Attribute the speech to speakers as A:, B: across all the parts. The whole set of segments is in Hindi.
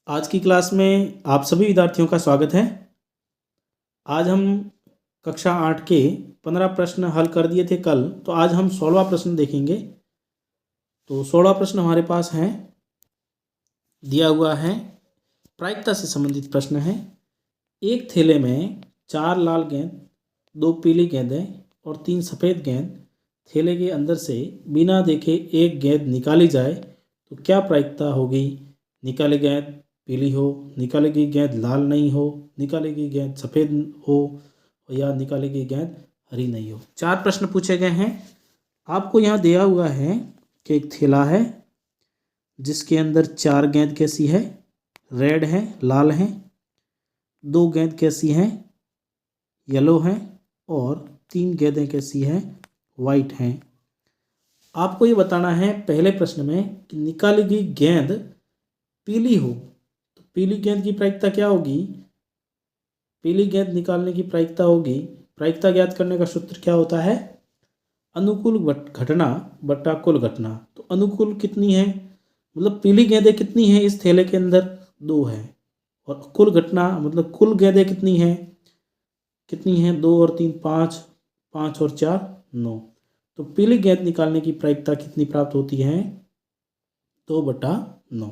A: आज की क्लास में आप सभी विद्यार्थियों का स्वागत है। आज हम कक्षा 8 के 15 प्रश्न हल कर दिए थे कल, तो आज हम 16वां प्रश्न देखेंगे। तो 16वां प्रश्न हमारे पास है, दिया हुआ है, प्रायिकता से संबंधित प्रश्न है। एक थैले में 4 लाल गेंद, 2 पीली गेंदें और 3 सफ़ेद गेंद थैले के अंदर से बिना देखे एक गेंद निकाली जाए तो क्या प्रायिकता होगी? निकाली गेंद पीली हो, निकाली गई गेंद लाल नहीं हो, निकाली गई गेंद सफ़ेद हो या निकाली गई गेंद हरी नहीं हो। 4 प्रश्न पूछे गए हैं। आपको यहाँ दिया हुआ है कि एक थैला है जिसके अंदर 4 गेंद कैसी है, रेड है, लाल है, 2 गेंद कैसी हैं, येलो हैं और 3 गेंदें कैसी हैं, वाइट हैं। आपको ये बताना है पहले प्रश्न में कि निकाली गई गेंद पीली हो तो पीली गेंद की प्रायिकता क्या होगी? पीली गेंद निकालने की प्रायिकता होगी, प्रायिकता ज्ञात करने का सूत्र क्या होता है? अनुकूल घटना बटा कुल घटना। तो अनुकूल कितनी है, मतलब पीली गेंदें कितनी हैं इस थैले के अंदर? 2 है। और कुल घटना मतलब कुल गेंदें कितनी हैं? 2 और 3 5, 5 और 4 9। तो पीली गेंद निकालने की प्रायिकता कितनी प्राप्त होती है? 2/9।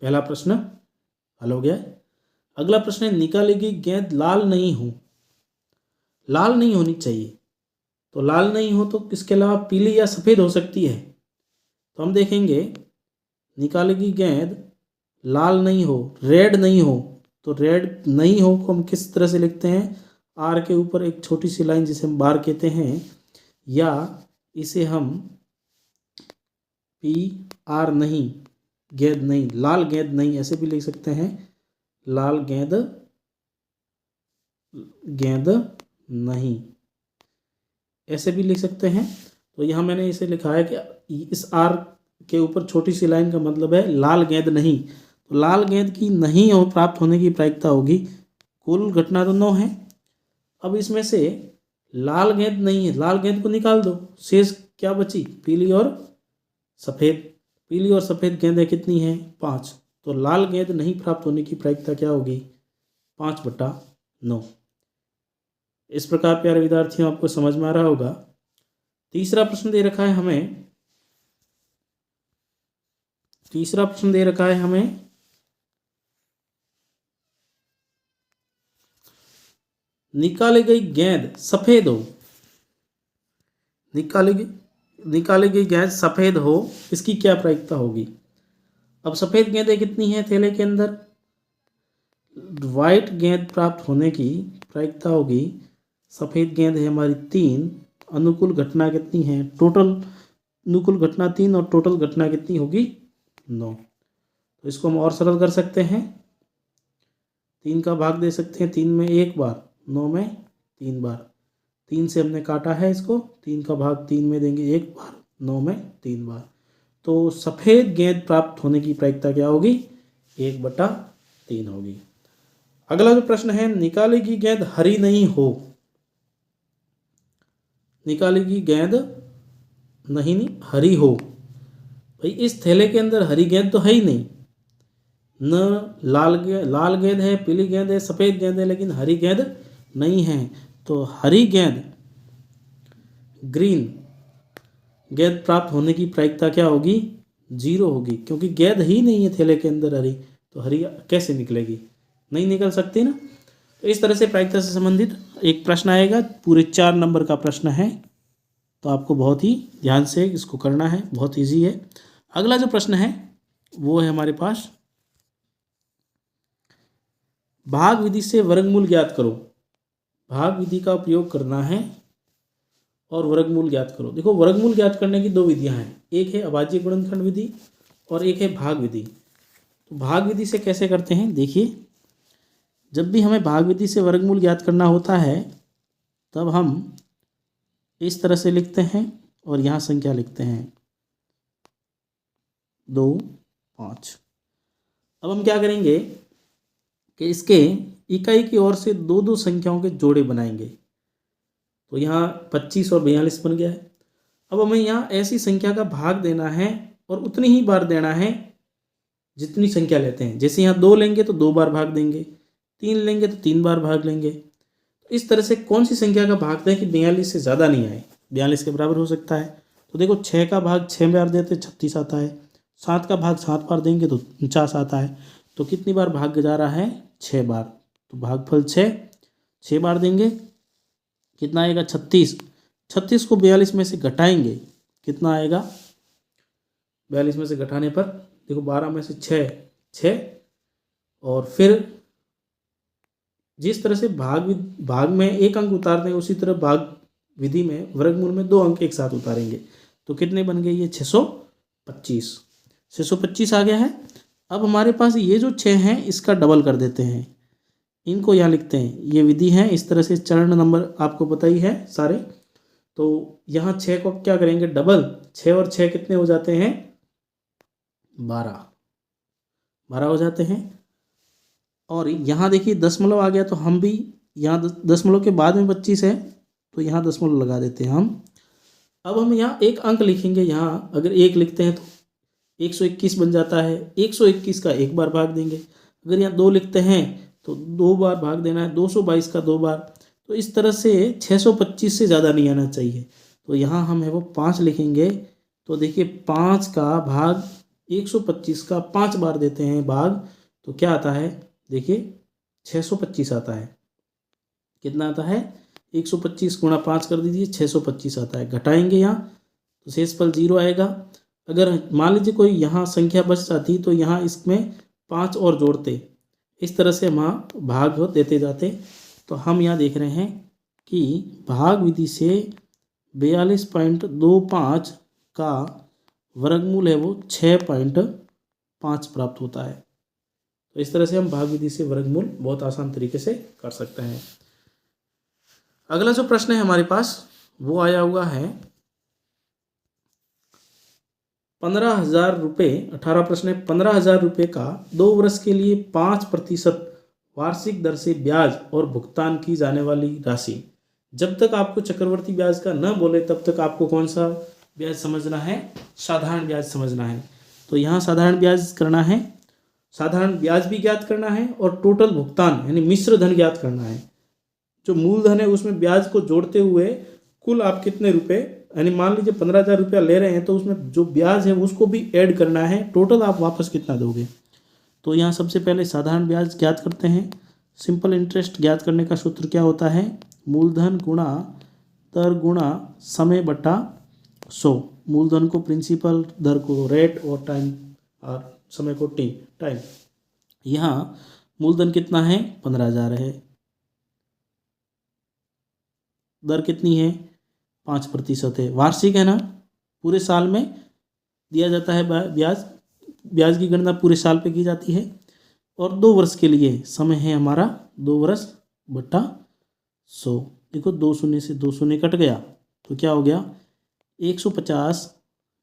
A: पहला प्रश्न हल हो गया। अगला प्रश्न है, निकाली गई गेंद लाल नहीं हो, लाल नहीं होनी चाहिए। तो लाल नहीं हो तो इसके अलावा पीली या सफ़ेद हो सकती है। तो हम देखेंगे, निकाली गई गेंद लाल नहीं हो, रेड नहीं हो। तो रेड नहीं हो को हम किस तरह से लिखते हैं? आर के ऊपर एक छोटी सी लाइन जिसे हम बार कहते हैं, या इसे हम पी आर नहीं, गेंद नहीं, लाल गेंद नहीं ऐसे भी लिख सकते हैं। लाल गेंद गेंद नहीं ऐसे भी लिख सकते हैं। तो यहाँ मैंने इसे लिखा है कि इस आर के ऊपर छोटी सी लाइन का मतलब है लाल गेंद नहीं। तो लाल गेंद की नहीं हो प्राप्त होने की प्रायिकता होगी, कुल घटना तो 9 है। अब इसमें से लाल गेंद नहीं है, लाल गेंद को निकाल दो, शेष क्या बची? पीली और सफ़ेद। पीली और सफ़ेद गेंदें कितनी हैं? 5। तो लाल गेंद नहीं प्राप्त होने की प्रायिकता क्या होगी? 5/9। इस प्रकार प्यारे विद्यार्थियों आपको समझ में आ रहा होगा। तीसरा प्रश्न दे रखा है हमें, निकाली गई गेंद सफ़ेद हो, निकाली गई गेंद सफ़ेद हो, इसकी क्या प्रायिकता होगी? अब सफ़ेद गेंदें कितनी हैं थैले के अंदर? वाइट गेंद प्राप्त होने की प्रायिकता होगी, सफ़ेद गेंद है हमारी 3, अनुकूल घटना कितनी है? टोटल अनुकूल घटना 3 और टोटल घटना कितनी होगी? 9। तो इसको हम और सरल कर सकते हैं, 3 का भाग दे सकते हैं, 3 में 1 बार, 9 में 3 बार। 3 से हमने काटा है इसको, 3 का भाग 3 में देंगे 1 बार, 9 में 3 बार। तो सफ़ेद गेंद प्राप्त होने की प्रायिकता क्या होगी? 1/3 होगी। अगला जो प्रश्न है, निकाली गई गेंद हरी नहीं हो, निकाली गई गेंद नहीं हरी हो। भाई इस थैले के अंदर हरी गेंद तो है ही नहीं, न लाल गेंद है, पीली गेंद है, सफ़ेद गेंद है, लेकिन हरी गेंद नहीं है। तो हरी गेंद ग्रीन गेंद प्राप्त होने की प्रायिकता क्या होगी? 0 होगी, क्योंकि गेंद ही नहीं है थैले के अंदर हरी, तो हरी कैसे निकलेगी? नहीं निकल सकती ना। तो इस तरह से प्रायिकता से संबंधित एक प्रश्न आएगा, पूरे 4 नंबर का प्रश्न है। तो आपको बहुत ही ध्यान से इसको करना है, बहुत ईजी है। अगला जो प्रश्न है वो है हमारे पास, भाग विधि से वर्गमूल ज्ञात करो। भाग विधि का उपयोग करना है और वर्गमूल ज्ञात करो। देखो, वर्गमूल ज्ञात करने की 2 विधियां हैं, एक है अभाज्य गुणनखंड विधि और एक है भाग विधि। तो भाग विधि से कैसे करते हैं, देखिए, जब भी हमें भाग विधि से वर्गमूल ज्ञात करना होता है तब हम इस तरह से लिखते हैं और यहाँ संख्या लिखते हैं 2 5। अब हम क्या करेंगे कि इसके इकाई की ओर से 2 संख्याओं के जोड़े बनाएंगे। तो यहाँ 25 और 42 बन गया है। अब हमें यहाँ ऐसी संख्या का भाग देना है और उतनी ही बार देना है जितनी संख्या लेते हैं। जैसे यहाँ 2 लेंगे तो 2 बार भाग देंगे, 3 लेंगे तो 3 बार भाग लेंगे। तो इस तरह से कौन सी संख्या का भाग दें कि 42 से ज़्यादा नहीं आए, 42 के बराबर हो सकता है। तो देखो 6 का भाग 6 बार देते 36 आता है, 7 का भाग 7 बार देंगे तो 49 आता है। तो कितनी बार भाग जा रहा है, 6 बार। तो भागफल 6 बार देंगे, कितना आएगा 36। 36 को 42 में से घटाएंगे, कितना आएगा 42 में से घटाने पर देखो 12 में से 6 और फिर जिस तरह से भाग में एक अंक उतारते हैं उसी तरह भाग विधि में वर्गमूल में 2 अंक एक साथ उतारेंगे। तो कितने बन गए ये 625 आ गया है। अब हमारे पास ये जो 6 हैं इसका डबल कर देते हैं, इनको यहाँ लिखते हैं। ये विधि है, इस तरह से चरण नंबर आपको पता ही है सारे। तो यहाँ 6 को क्या करेंगे डबल, 6 और 6 कितने हो जाते हैं 12 हो जाते हैं। और यहाँ देखिए दशमलव आ गया, तो हम भी यहाँ दशमलव के बाद में 25 है तो यहाँ दशमलव लगा देते हैं हम। अब हम यहाँ एक अंक लिखेंगे, यहाँ अगर 1 लिखते हैं तो 121 बन जाता है। 121 का 1 बार भाग देंगे। अगर यहाँ 2 लिखते हैं तो 2 बार भाग देना है, 222 का 2 बार। तो इस तरह से 625 से ज़्यादा नहीं आना चाहिए। तो यहाँ हम है वो 5 लिखेंगे। तो देखिए 5 का भाग 125 का 5 बार देते हैं भाग, तो क्या आता है देखिए 625 आता है। कितना आता है 125 गुणा 5 कर दीजिए, 625 आता है। घटाएंगे यहाँ तो शेषफल 0 आएगा। अगर मान लीजिए कोई यहाँ संख्या बच जाती तो यहाँ इसमें 5 और जोड़ते, इस तरह से हम वहाँ भाग देते जाते। तो हम यहाँ देख रहे हैं कि भाग विधि से 42.25 का वर्गमूल है वो 6.5 प्राप्त होता है। तो इस तरह से हम भाग विधि से वर्गमूल बहुत आसान तरीके से कर सकते हैं। अगला जो प्रश्न है हमारे पास वो आया हुआ है 15,000 रुपये। 18 प्रश्न है। 15,000 रुपये का 2 वर्ष के लिए 5% वार्षिक दर से ब्याज और भुगतान की जाने वाली राशि। जब तक आपको चक्रवर्ती ब्याज का न बोले तब तक आपको कौन सा ब्याज समझना है, साधारण ब्याज समझना है। तो यहाँ साधारण ब्याज करना है, साधारण ब्याज भी ज्ञात करना है और टोटल भुगतान यानी मिश्र धन ज्ञात करना है। जो मूलधन है उसमें ब्याज को जोड़ते हुए कुल आप कितने रुपए, यानी मान लीजिए 15,000 रुपया ले रहे हैं तो उसमें जो ब्याज है उसको भी ऐड करना है, टोटल आप वापस कितना दोगे। तो यहाँ सबसे पहले साधारण ब्याज ज्ञात करते हैं। सिंपल इंटरेस्ट ज्ञात करने का सूत्र क्या होता है, मूलधन गुणा दर गुणा समय बटा 100। मूलधन को प्रिंसिपल, दर को रेट और टाइम और समय को टाइम। यहाँ मूलधन कितना है 15,000 है, दर कितनी है 5% है, वार्षिक है ना, पूरे साल में दिया जाता है ब्याज। ब्याज की गणना पूरे साल पे की जाती है। और 2 वर्ष के लिए समय है हमारा 2 वर्ष बटा 100। देखो 2 शून्य से 2 शून्य कट गया तो क्या हो गया 150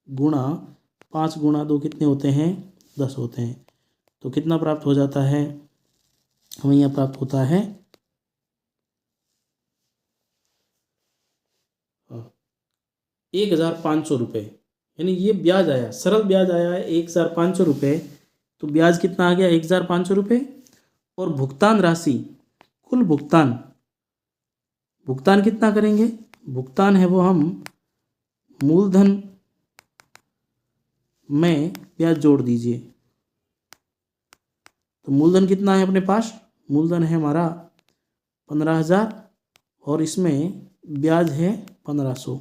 A: गुणा 5 गुणा 2 कितने होते हैं 10 होते हैं। तो कितना प्राप्त हो जाता है, हमें यहाँ प्राप्त होता है 1,500 रुपये। यानी ये ब्याज आया, सरल ब्याज आया है 1,500 रुपये। तो ब्याज कितना आ गया 1,500 रुपये। और भुगतान राशि, कुल भुगतान कितना करेंगे, भुगतान है वो हम मूलधन में ब्याज जोड़ दीजिए। तो मूलधन कितना है अपने पास, मूलधन है हमारा 15,000 और इसमें ब्याज है 1,500।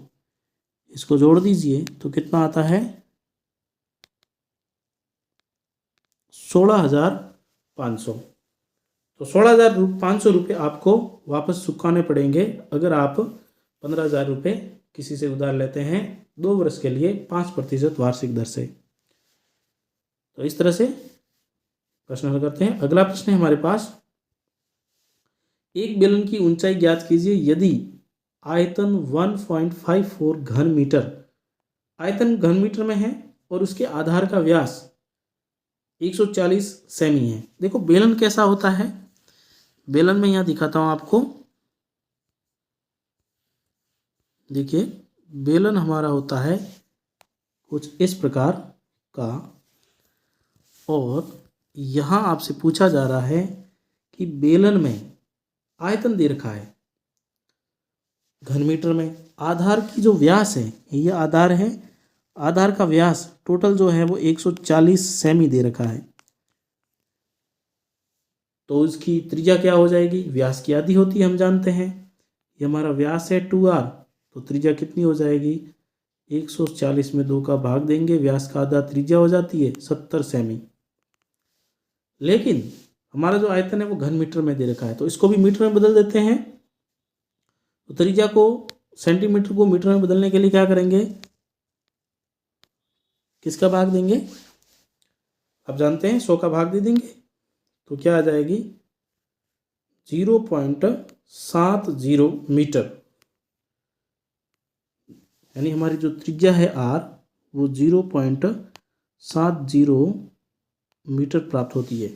A: इसको जोड़ दीजिए तो कितना आता है 16,500। तो 16,500 रुपये आपको वापस चुकाने पड़ेंगे अगर आप 15,000 रुपये किसी से उधार लेते हैं 2 वर्ष के लिए 5% वार्षिक दर से। तो इस तरह से प्रश्न हल करते हैं। अगला प्रश्न है हमारे पास, एक बेलन की ऊंचाई ज्ञात कीजिए यदि आयतन 1.54 घन मीटर, आयतन घन मीटर में है और उसके आधार का व्यास 140 सेमी है। देखो बेलन कैसा होता है, बेलन में यहाँ दिखाता हूँ आपको। देखिए बेलन हमारा होता है कुछ इस प्रकार का। और यहाँ आपसे पूछा जा रहा है कि बेलन में आयतन दे रखा है घन मीटर में। आधार की जो व्यास है, ये आधार है, आधार का व्यास टोटल जो है वो 140 सेमी दे रखा है। तो इसकी त्रिज्या क्या हो जाएगी, व्यास की आधी होती है हम जानते हैं, ये हमारा व्यास है 2r, तो त्रिज्या कितनी हो जाएगी 140 में 2 का भाग देंगे, व्यास का आधा त्रिज्या हो जाती है 70 सेमी। लेकिन हमारा जो आयतन है वो घन मीटर में दे रखा है, तो इसको भी मीटर में बदल देते हैं। तो त्रिज्या को सेंटीमीटर को मीटर में बदलने के लिए क्या करेंगे, किसका भाग देंगे, आप जानते हैं 100 का भाग दे देंगे, तो क्या आ जाएगी 0.70 मीटर, यानी हमारी जो त्रिज्या है r वो 0.70 मीटर प्राप्त होती है।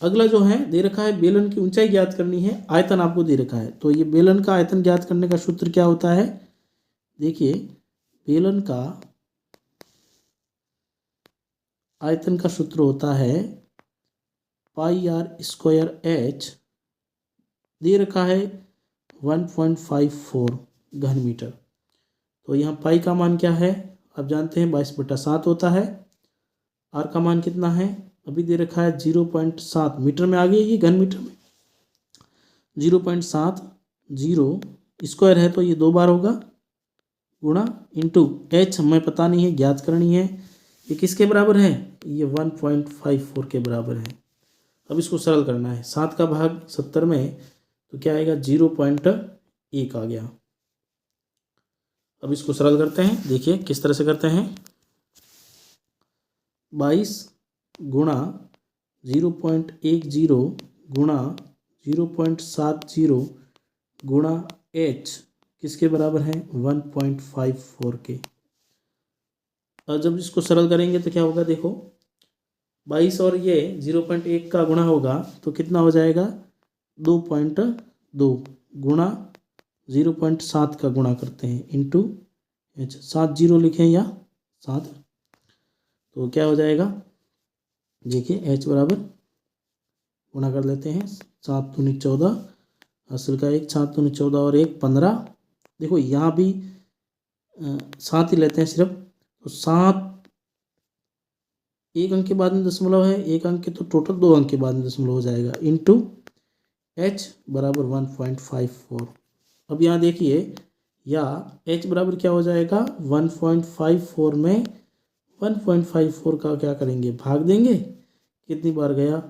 A: अगला जो है दे रखा है बेलन की ऊंचाई ज्ञात करनी है, आयतन आपको दे रखा है। तो ये बेलन का आयतन ज्ञात करने का सूत्र क्या होता है, देखिए बेलन का आयतन का सूत्र होता है πr²h, दे रखा है 1.54 घन मीटर। तो यहाँ पाई का मान क्या है, आप जानते हैं 22/7 होता है। आर का मान कितना है, अभी दे रखा है 0.7 मीटर में, आ गई ये घन मीटर में 0.70 स्क्वायर है, तो ये 2 बार होगा, गुणा इंटू एच हमें पता नहीं है, ज्ञात करनी है। ये किसके बराबर है, ये 1.54 के बराबर है। अब इसको सरल करना है, 7 का भाग 70 में, तो क्या आएगा 0.1 आ गया। अब इसको सरल करते हैं, देखिए किस तरह से करते हैं, 22 गुणा 0.10 गुणा 0.70 गुणा h किसके बराबर है 1.54 के। और जब इसको सरल करेंगे तो क्या होगा, देखो 22 और ये 0.1 का गुणा होगा तो कितना हो जाएगा 2.2 गुणा 0.7 का गुणा करते हैं इंटू h, 7 0 लिखें या 7, तो क्या हो जाएगा, देखिए h बराबर गुणा कर लेते हैं, 7 दूनी 14, असल का 1, 7 दूनी 14 और 1 15। देखो यहाँ भी 7 ही लेते हैं सिर्फ, तो 7 एक अंक के बाद में दशमलव है, एक अंक के तो टोटल 2 अंक के बाद में दशमलव हो जाएगा, इंटू h बराबर 1.54। अब यहाँ देखिए या h बराबर क्या हो जाएगा 1.54 में 1.54 का क्या करेंगे, भाग देंगे, कितनी बार गया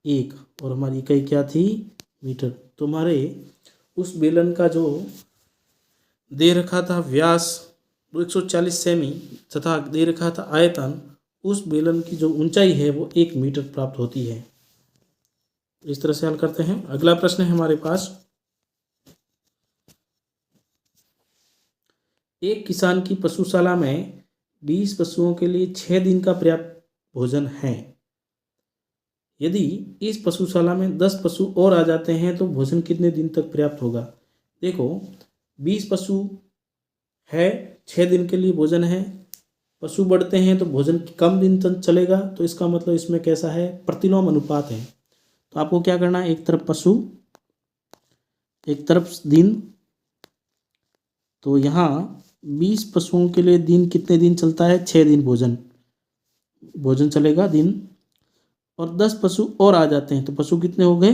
A: 1, और हमारी इकाई क्या थी मीटर। तो हमारे उस बेलन का जो दे रखा था व्यास 140 सेमी तथा दे रखा था आयतन, उस बेलन की जो ऊंचाई है वो 1 मीटर प्राप्त होती है। इस तरह से हल करते हैं। अगला प्रश्न है हमारे पास, एक किसान की पशुशाला में 20 पशुओं के लिए 6 दिन का पर्याप्त भोजन है। यदि इस पशुशाला में 10 पशु और आ जाते हैं तो भोजन कितने दिन तक पर्याप्त होगा। देखो 20 पशु है, 6 दिन के लिए भोजन है, पशु बढ़ते हैं तो भोजन कम दिन तक चलेगा, तो इसका मतलब इसमें कैसा है, प्रतिलोम अनुपात है। तो आपको क्या करना है, एक तरफ पशु एक तरफ दिन, तो यहाँ 20 पशुओं के लिए दिन कितने दिन चलता है, 6 दिन भोजन चलेगा दिन, और 10 पशु और आ जाते हैं तो पशु कितने हो गए,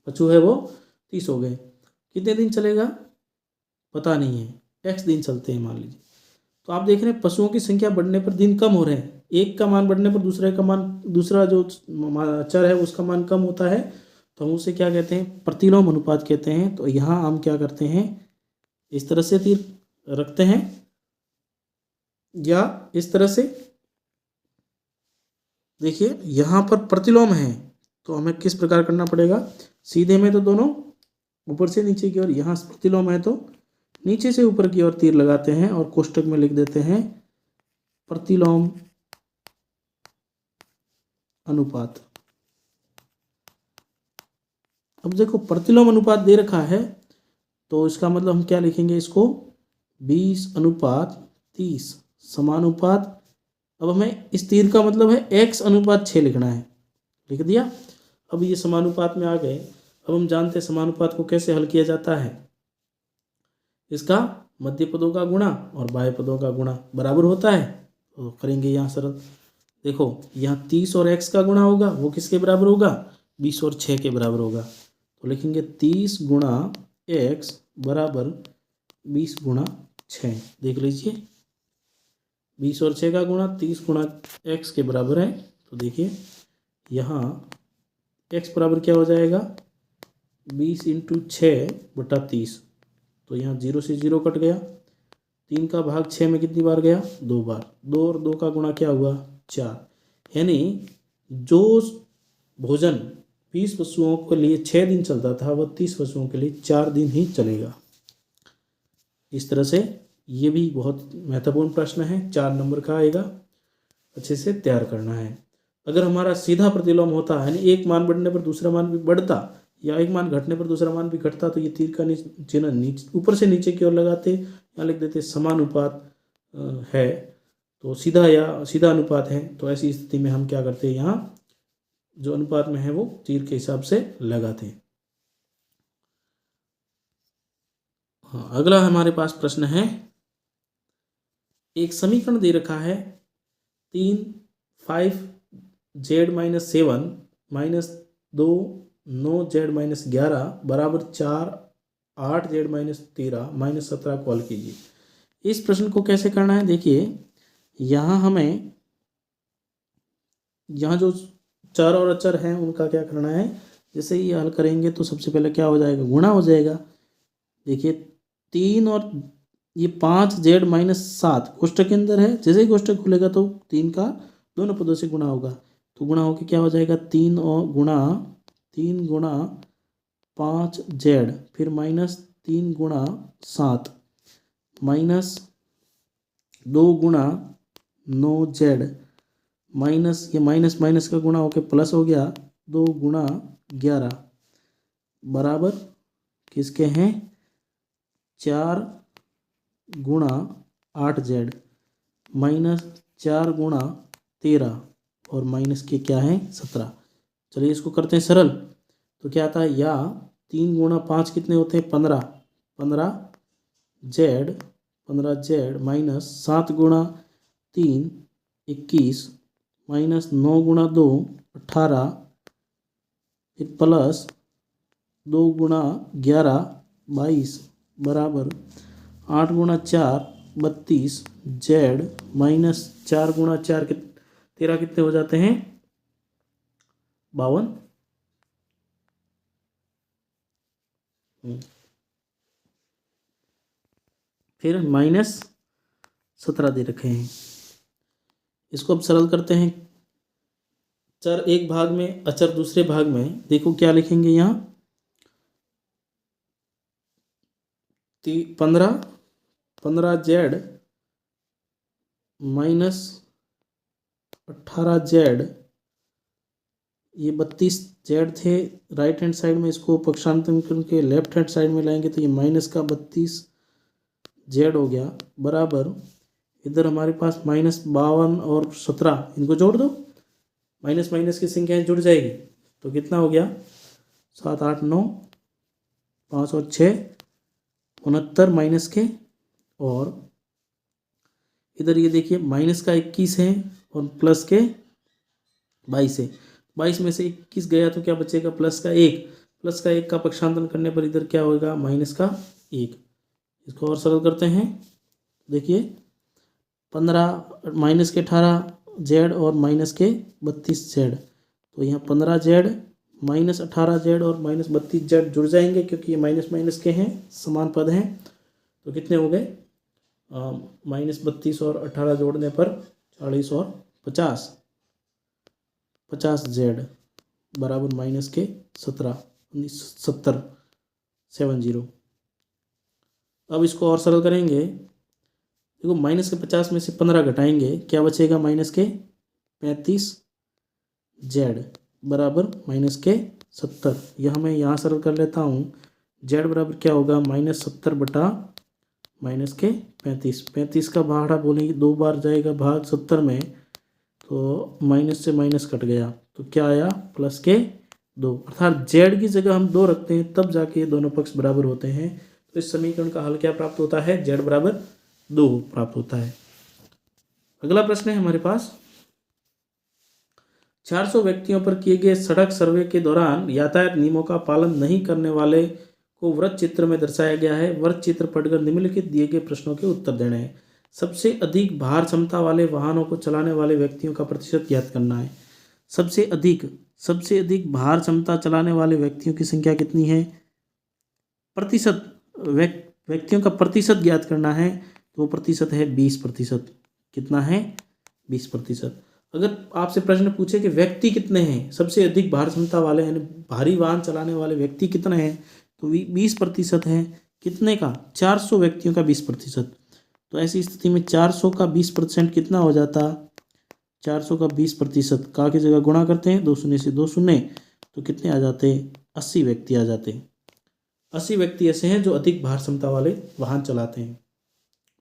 A: पशु है वो 30 हो गए, कितने दिन चलेगा पता नहीं है, x दिन चलते हैं मान लीजिए। तो आप देख रहे हैं पशुओं की संख्या बढ़ने पर दिन कम हो रहे हैं, एक का मान बढ़ने पर दूसरा जो चर है उसका मान कम होता है, तो हम उसे क्या कहते हैं, प्रतिलोम अनुपात कहते हैं। तो यहाँ हम क्या करते हैं, इस तरह से तीर रखते हैं या इस तरह से, देखिए यहाँ पर प्रतिलोम है तो हमें किस प्रकार करना पड़ेगा, सीधे में तो दोनों ऊपर से नीचे की ओर, यहाँ प्रतिलोम है तो नीचे से ऊपर की ओर तीर लगाते हैं और कोष्टक में लिख देते हैं प्रतिलोम अनुपात। अब देखो प्रतिलोम अनुपात दे रखा है तो इसका मतलब हम क्या लिखेंगे, इसको 20/30 समानुपात अब हमें इस तीर का मतलब है x अनुपात 6 लिखना है, लिख दिया। अब ये समानुपात में आ गए। अब हम जानते हैं समानुपात को कैसे हल किया जाता है। इसका मध्य पदों का गुणा और बाह्य पदों का गुणा बराबर होता है, तो करेंगे यहाँ सरल। देखो यहाँ 30 और x का गुणा होगा, वो किसके बराबर होगा, 20 और 6 के बराबर होगा। तो लिखेंगे 30 गुणा x बराबर 20 गुणा 6। देख लीजिए 20 और 6 का गुणा 30 गुणा x के बराबर है। तो देखिए यहाँ x बराबर क्या हो जाएगा, 20 इंटू 6/30। तो यहाँ 0 से 0 कट गया। 3 का भाग 6 में कितनी बार गया, 2 बार। 2 और 2 का गुणा क्या हुआ, 4। यानी जो भोजन 20 पशुओं के लिए 6 दिन चलता था वह 30 पशुओं के लिए 4 दिन ही चलेगा। इस तरह से ये भी बहुत महत्वपूर्ण प्रश्न है, 4 नंबर का आएगा, अच्छे से तैयार करना है। अगर हमारा सीधा प्रतिलोम होता है, यानी एक मान बढ़ने पर दूसरा मान भी बढ़ता या एक मान घटने पर दूसरा मान भी घटता, तो ये तीर का चिन्ह नीचे ऊपर से नीचे की ओर लगाते, यहाँ लिख देते समानुपात है, तो सीधा या सीधा अनुपात है। तो ऐसी स्थिति में हम क्या करते हैं, यहाँ जो अनुपात में है वो तीर के हिसाब से लगाते हैं। हाँ, अगला हमारे पास प्रश्न है, एक समीकरण दे रखा है 3 5z-7 -2 9z-11 बराबर 4 8z-13 -17 को हल कीजिए। इस प्रश्न को कैसे करना है, देखिए यहाँ हमें यहाँ जो चर और अचर हैं उनका क्या करना है। जैसे ही हल करेंगे तो सबसे पहले क्या हो जाएगा, गुणा हो जाएगा। देखिए 3 और ये 5z-7 कोष्ठक के अंदर है, जैसे ही कोष्ठक खुलेगा तो 3 का दोनों पदों से गुणा होगा, तो गुणा होके क्या हो जाएगा, 3 गुणा 5z, फिर -3 गुणा 7 -2 गुणा 9z माइनस ये माइनस माइनस का गुणा होके प्लस हो गया 2 गुणा 11 बराबर किसके हैं, 4 गुणा 8z -4 गुणा 13 और माइनस के क्या है 17। चलिए इसको करते हैं सरल। तो क्या आता है, या 3 गुणा 5 कितने होते हैं, 15z माइनस 7 गुणा 3 21 -9 गुणा 2 18 फिर प्लस 2 गुणा 11 22 बराबर 8 गुणा 4 32 z -4 गुणा 4 13 कितने हो जाते हैं, 52। फिर -17 दे रखे हैं। इसको अब सरल करते हैं। चर एक भाग में, अचर दूसरे भाग में। देखो क्या लिखेंगे यहाँ, 15z -18z, ये 32z थे राइट हैंड साइड में, इसको पक्षांतर करके लेफ्ट हैंड साइड में लाएंगे तो ये माइनस का 32z हो गया बराबर, इधर हमारे पास -52 और 17, इनको जोड़ दो, माइनस माइनस की संख्याएं जुड़ जाएगी तो कितना हो गया, 7 8 9 5 और 6 69 माइनस के, और इधर ये देखिए माइनस का 21 है और प्लस के 22 है। 22 में से 21 गया तो क्या बचेगा, प्लस का 1। प्लस का 1 का पक्षांतरण करने पर इधर क्या होगा, माइनस का 1। इसको और सरल करते हैं। देखिए 15 माइनस के 18z और माइनस के 32z, तो यहाँ 15z -18z और -32z जुड़ जाएंगे क्योंकि ये माइनस माइनस के हैं, समान पद हैं। तो कितने हो गए, -32 और 18 जोड़ने पर 40 और 50z बराबर माइनस के 17 70 70। अब इसको और सरल करेंगे। देखो माइनस के 50 में से 15 घटाएंगे, क्या बचेगा, माइनस के 35z बराबर माइनस के 70। यह मैं यहाँ सरल कर लेता हूँ। z बराबर क्या होगा, -70 बटा माइनस के 35। 35 का भाड़ा बोलेंगे 2 बार जाएगा भाग 70 में, तो माइनस से माइनस कट गया, तो क्या आया प्लस के 2, अर्थात जेड की जगह हम 2 रखते हैं तब जाके दोनों पक्ष बराबर होते हैं। तो इस समीकरण का हल क्या प्राप्त होता है, जेड बराबर 2 प्राप्त होता है। अगला प्रश्न है हमारे पास, 400 व्यक्तियों पर किए गए सड़क सर्वे के दौरान यातायात नियमों का पालन नहीं करने वाले को वृत्त चित्र में दर्शाया गया है। वृत्त चित्र पढ़कर निम्नलिखित दिए गए प्रश्नों के उत्तर देने हैं। सबसे अधिक भार क्षमता वाले वाहनों को चलाने वाले व्यक्तियों का प्रतिशत ज्ञात करना है। सबसे अधिक भार क्षमता चलाने वाले व्यक्तियों की संख्या कितनी है, प्रतिशत, व्यक्तियों का प्रतिशत ज्ञात करना है। तो वो प्रतिशत है 20%। कितना है, 20%। अगर आपसे प्रश्न पूछे कि व्यक्ति कितने हैं, सबसे अधिक भार क्षमता वाले यानी भारी वाहन चलाने वाले व्यक्ति कितने हैं, तो 20% है। कितने का, 400 व्यक्तियों का 20%। तो ऐसी स्थिति में 400 का 20% कितना हो जाता, 400 का 20% का की जगह गुणा करते हैं, 2 शून्य से 2 शून्य, तो कितने आ जाते, 80 व्यक्ति आ जाते। 80 व्यक्ति ऐसे हैं जो अधिक भार क्षमता वाले वाहन चलाते हैं।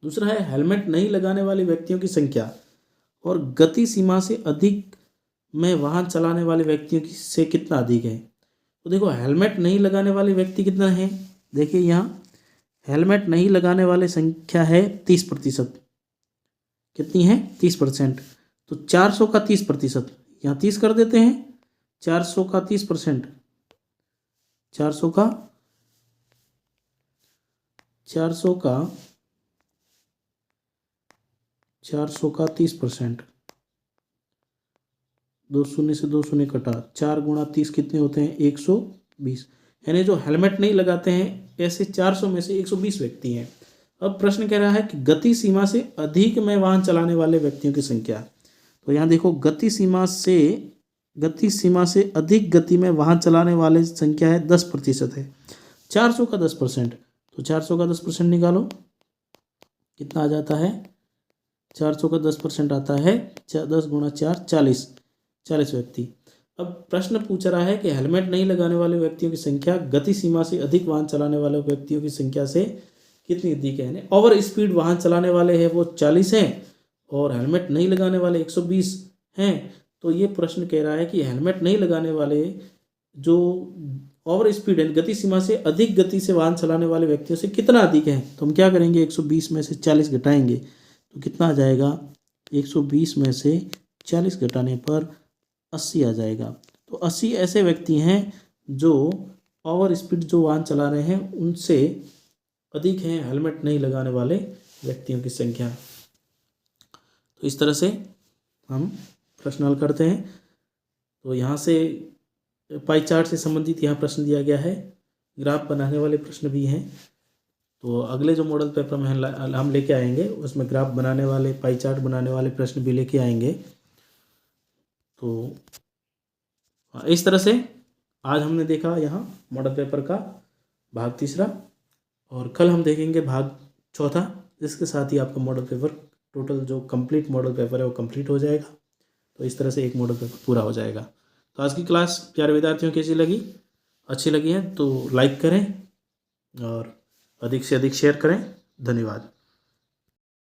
A: दूसरा है हेलमेट नहीं लगाने वाले व्यक्तियों की संख्या और गति सीमा से अधिक में वाहन चलाने वाले व्यक्तियों की से कितना अधिक है। तो देखो हेलमेट नहीं लगाने वाले व्यक्ति कितना है, देखिए यहाँ हेलमेट नहीं लगाने वाले संख्या है 30%। कितनी है, 30%। तो 400 का 30%, यहाँ 30 कर देते हैं, 400 का 30%, 400 का 30%, 2 शून्य से 2 शून्य कटा, 4 गुणा 30 कितने होते हैं, 120। यानी जो हेलमेट नहीं लगाते हैं ऐसे 400 में से 120 व्यक्ति हैं। अब प्रश्न कह रहा है कि गति सीमा से अधिक में वाहन चलाने वाले व्यक्तियों की संख्या। तो यहाँ देखो गति सीमा से अधिक गति में वाहन चलाने वाले संख्या है 10% है, 400 का 10%। तो 400 का 10% निकालो, कितना आ जाता है, 400 का 10% आता है 10 गुणा 4, 40 व्यक्ति। अब प्रश्न पूछ रहा है कि हेलमेट नहीं लगाने वाले व्यक्तियों की संख्या गति सीमा से अधिक वाहन चलाने वाले व्यक्तियों की संख्या से कितनी अधिक है। ओवर स्पीड वाहन चलाने वाले हैं वो 40 हैं और हेलमेट नहीं लगाने वाले 120 हैं। तो ये प्रश्न कह रहा है कि हेलमेट नहीं लगाने वाले जो ओवर स्पीड है गति सीमा से अधिक गति से वाहन चलाने वाले व्यक्तियों से कितना अधिक है। तो हम क्या करेंगे, 120 में से 40 घटाएंगे तो कितना आ जाएगा, 120 में से 40 घटाने पर 80 आ जाएगा। तो 80 ऐसे व्यक्ति हैं जो ओवर स्पीड जो वाहन चला रहे हैं उनसे अधिक हैं हेलमेट नहीं लगाने वाले व्यक्तियों की संख्या। तो इस तरह से हम प्रश्न हल करते हैं। तो यहाँ से पाई चार्ट से संबंधित यहाँ प्रश्न दिया गया है, ग्राफ बनाने वाले प्रश्न भी हैं। तो अगले जो मॉडल पेपर में हम लेके आएंगे उसमें ग्राफ बनाने वाले, पाई चार्ट बनाने वाले प्रश्न भी लेके आएंगे। तो इस तरह से आज हमने देखा यहाँ मॉडल पेपर का भाग 3 और कल हम देखेंगे भाग 4। इसके साथ ही आपका मॉडल पेपर टोटल जो कंप्लीट मॉडल पेपर है वो कंप्लीट हो जाएगा। तो इस तरह से एक मॉडल पेपर पूरा हो जाएगा। तो आज की क्लास प्यारे विद्यार्थियों कैसी लगी, अच्छी लगी है तो लाइक करें और अधिक से अधिक शेयर करें। धन्यवाद।